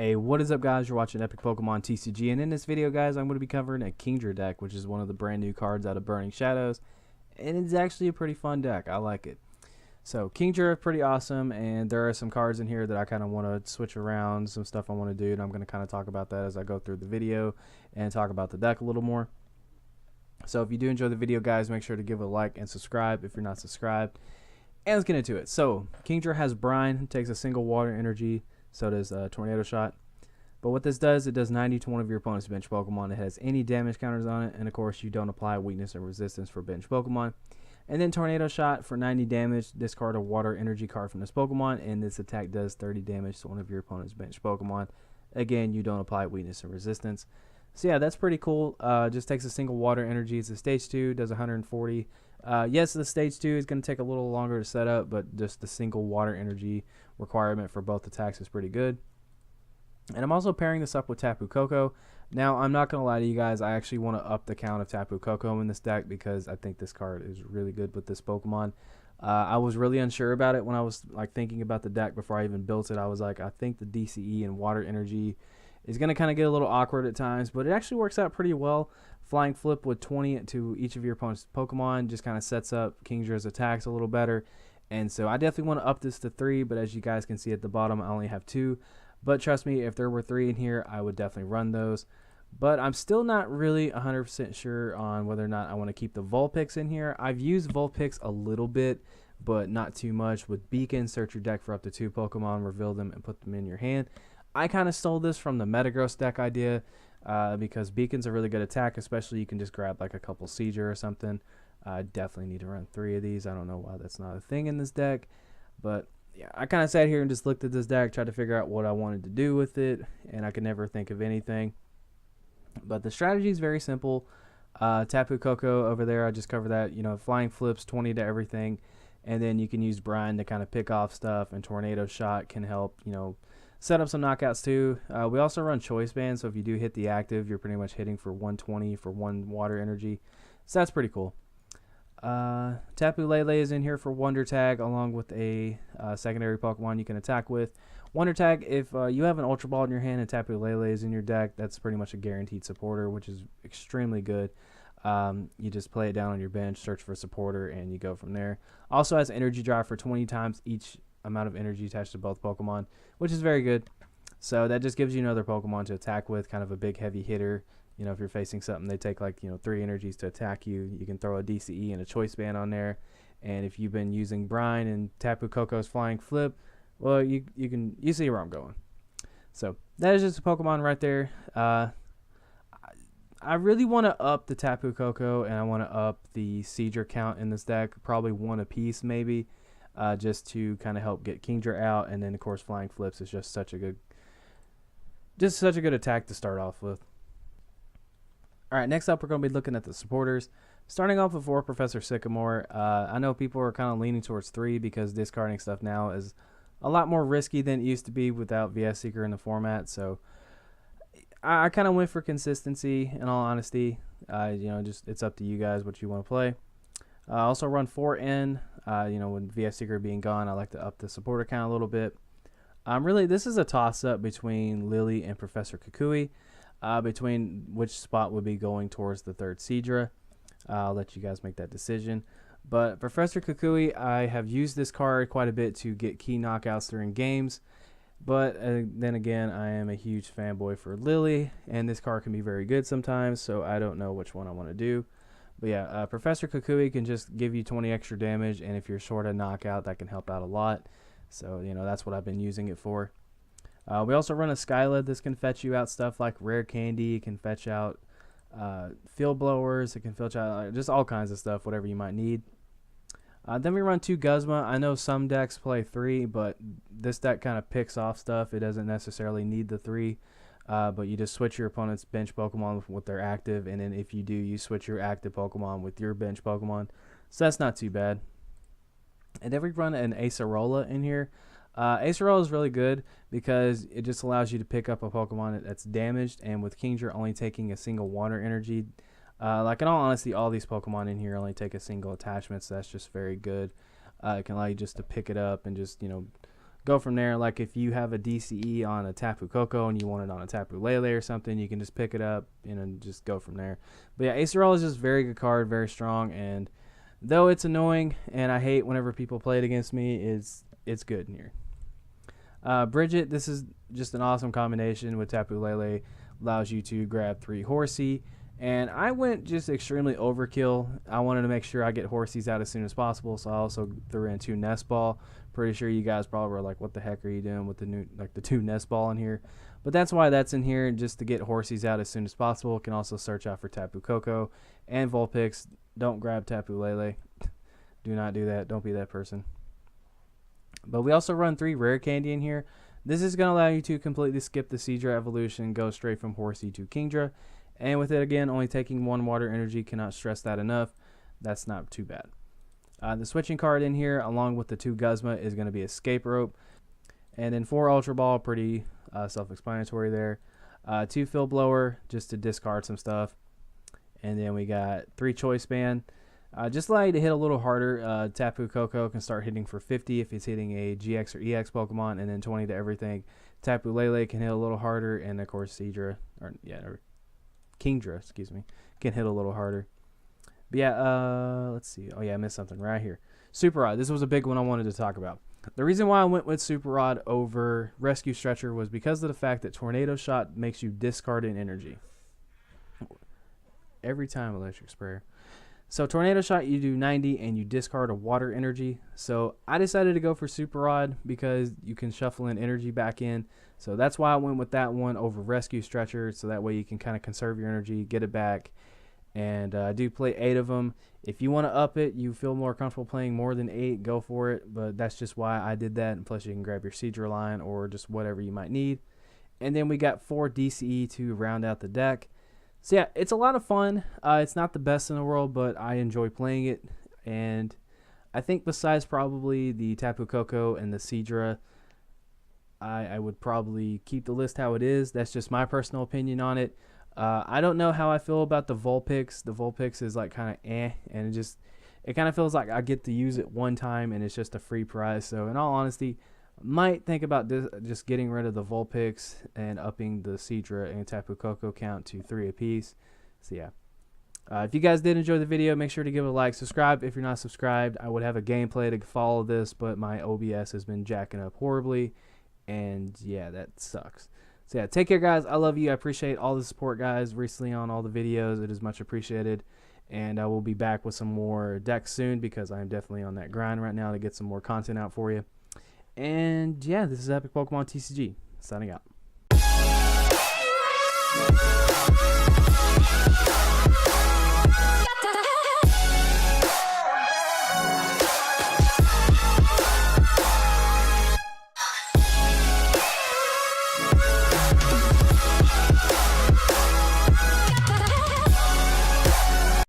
Hey, what is up, guys? You're watching Epic Pokemon TCG, and in this video, guys, I'm going to be covering a Kingdra deck, which is one of the brand new cards out of Burning Shadows, and it's actually a pretty fun deck. I like it. So, Kingdra is pretty awesome, and there are some cards in here that I kind of want to switch around, some stuff I want to do, and I'm going to kind of talk about that as I go through the video and talk about the deck a little more. So, if you do enjoy the video, guys, make sure to give it a like and subscribe if you're not subscribed. And let's get into it. So, Kingdra has Brine, takes a single water energy. So does Tornado Shot. But what this does, it does 90 to one of your opponent's bench Pokemon. It has any damage counters on it. And of course, you don't apply weakness or resistance for bench Pokemon. And then Tornado Shot for 90 damage. Discard a water energy card from this Pokemon. And this attack does 30 damage to one of your opponent's bench Pokemon. Again, you don't apply weakness or resistance. So yeah, that's pretty cool. Just takes a single water energy. It's a stage 2, does 140. Yes, the stage 2 is going to take a little longer to set up, but just the single water energy requirement for both attacks is pretty good. And I'm also pairing this up with Tapu Koko. Now, I'm not going to lie to you guys, I actually want to up the count of Tapu Koko in this deck because I think this card is really good with this Pokemon. I was really unsure about it when I was thinking about the deck before I even built it. I was like, I think the DCE and water energy is going to kind of get a little awkward at times, but it actually works out pretty well. Flying Flip with 20 to each of your opponent's Pokemon just kind of sets up Kingdra's attacks a little better. And so I definitely want to up this to 3, but as you guys can see at the bottom, I only have 2. But trust me, if there were 3 in here, I would definitely run those. But I'm still not really 100% sure on whether or not I want to keep the Vulpix in here. I've used Vulpix a little bit, but not too much. With Beacon, search your deck for up to 2 Pokemon, reveal them, and put them in your hand. I kind of stole this from the Metagross deck idea because Beacon's a really good attack, especially you can just grab like a couple Seizure or something. I definitely need to run 3 of these. I don't know why that's not a thing in this deck. But yeah, I kind of sat here and just looked at this deck, tried to figure out what I wanted to do with it, and I could never think of anything. But the strategy is very simple. Tapu Koko over there, I just covered that. You know, Flying Flips, 20 to everything. And then you can use Brine to kind of pick off stuff, and Tornado Shot can help, you know, set up some knockouts too. We also run Choice Band, so if you do hit the active, you're pretty much hitting for 120 for 1 water energy. So that's pretty cool. Tapu Lele is in here for Wonder Tag, along with a secondary Pokemon you can attack with. Wonder Tag, if you have an Ultra Ball in your hand and Tapu Lele is in your deck, that's pretty much a guaranteed supporter, which is extremely good. You just play it down on your bench, search for a supporter, and you go from there. Also has Energy Drive for 20 times each amount of energy attached to both Pokemon, which is very good. So that just gives you another Pokemon to attack with, kind of a big heavy hitter. You know, if you're facing something, they take 3 energies to attack you. You can throw a DCE and a Choice Band on there. And if you've been using Brine and Tapu Koko's Flying Flip, well, you see where I'm going. So that is just a Pokemon right there. I really want to up the Tapu Koko, and I want to up the Seizure count in this deck, probably 1 apiece maybe, just to kind of help get Kingdra out. And then of course Flying Flips is just such a good attack to start off with. All right, next up, we're going to be looking at the supporters. Starting off with 4, Professor Sycamore. I know people are kind of leaning towards 3 because discarding stuff now is a lot more risky than it used to be without VS Seeker in the format. So I kind of went for consistency, in all honesty. You know, just it's up to you guys what you want to play. Also run 4N. You know, with VS Seeker being gone, I like to up the supporter count a little bit. Really, this is a toss-up between Lily and Professor Kukui. Between which spot would be going towards the 3rd Seadra. I'll let you guys make that decision. But Professor Kukui, I have used this card quite a bit to get key knockouts during games. But then again, I am a huge fanboy for Lily, and this card can be very good sometimes, so I don't know which one I want to do. But yeah, Professor Kukui can just give you 20 extra damage, and if you're short a knockout, that can help out a lot. So, you know, that's what I've been using it for. We also run a Skyled. This can fetch you out stuff like Rare Candy. It can fetch out Field Blowers. It can fetch out just all kinds of stuff, whatever you might need. Then we run 2 Guzman. I know some decks play 3, but this deck kind of picks off stuff. It doesn't necessarily need the 3, but you just switch your opponent's bench Pokemon with their active, and then if you do, you switch your active Pokemon with your bench Pokemon. So that's not too bad. And then we run an Acerola in here. Acerola is really good because it just allows you to pick up a Pokemon that's damaged, and with Kingdra only taking a single water energy, like in all honesty, all these Pokemon in here only take a single attachment, so that's just very good. It can allow you just to pick it up and just, you know, go from there. Like if you have a DCE on a Tapu Koko and you want it on a Tapu Lele or something, you can just pick it up, you know, and just go from there. But yeah, Acerola is just a very good card, very strong, and though it's annoying and I hate whenever people play it against me, it's good in here. Bridget, this is just an awesome combination with Tapu Lele. Allows you to grab 3 Horsey. And I went just extremely overkill. I wanted to make sure I get Horsies out as soon as possible, so I also threw in 2 Nest Ball. Pretty sure you guys probably were like, what the heck are you doing with the new, like the 2 Nest Ball in here? But that's why that's in here, just to get Horsies out as soon as possible. You can also search out for Tapu Koko and Vulpix. Don't grab Tapu Lele. Do not do that. Don't be that person. But we also run 3 Rare Candy in here. This is going to allow you to completely skip the Seadra evolution, go straight from Horsey to Kingdra. And with it, again, only taking 1 water energy, cannot stress that enough. That's not too bad. The switching card in here, along with the 2 Guzman, is going to be Escape Rope. And then 4 Ultra Ball, pretty self-explanatory there. 2 Fill Blower, just to discard some stuff. And then we got 3 Choice Band. Just allow you to hit a little harder. Tapu Koko can start hitting for 50 if it's hitting a GX or EX Pokemon, and then 20 to everything. Tapu Lele can hit a little harder, and of course Seadra, or Kingdra, excuse me, can hit a little harder. But yeah, let's see. Oh yeah, I missed something right here. Super Rod. This was a big one I wanted to talk about. The reason why I went with Super Rod over Rescue Stretcher was because of the fact that Tornado Shot makes you discard an energy. Every time Electric Sprayer. So Tornado Shot, you do 90 and you discard a water energy. So I decided to go for Super Rod because you can shuffle in energy back in. So that's why I went with that one over Rescue Stretcher. So that way you can kind of conserve your energy, get it back. And I do play 8 of them. If you want to up it, you feel more comfortable playing more than 8, go for it. But that's just why I did that. And plus you can grab your Seadra line or just whatever you might need. And then we got 4 DCE to round out the deck. So yeah, it's a lot of fun. It's not the best in the world, but I enjoy playing it. And I think besides probably the Tapu Koko and the Seadra, I would probably keep the list how it is. That's just my personal opinion on it. I don't know how I feel about the Vulpix. The Vulpix is like kind of and it kind of feels like I get to use it one time and it's just a free prize. So in all honesty, might think about just getting rid of the Vulpix and upping the Seadra and Tapu Koko count to 3 apiece. So yeah. If you guys did enjoy the video, make sure to give it a like, subscribe if you're not subscribed. I would have a gameplay to follow this, but my OBS has been jacking up horribly. And yeah, that sucks. So yeah, take care guys. I love you. I appreciate all the support guys recently on all the videos. It is much appreciated. And I will be back with some more decks soon because I'm definitely on that grind right now to get some more content out for you. And yeah, this is Epic Pokemon TCG, signing out.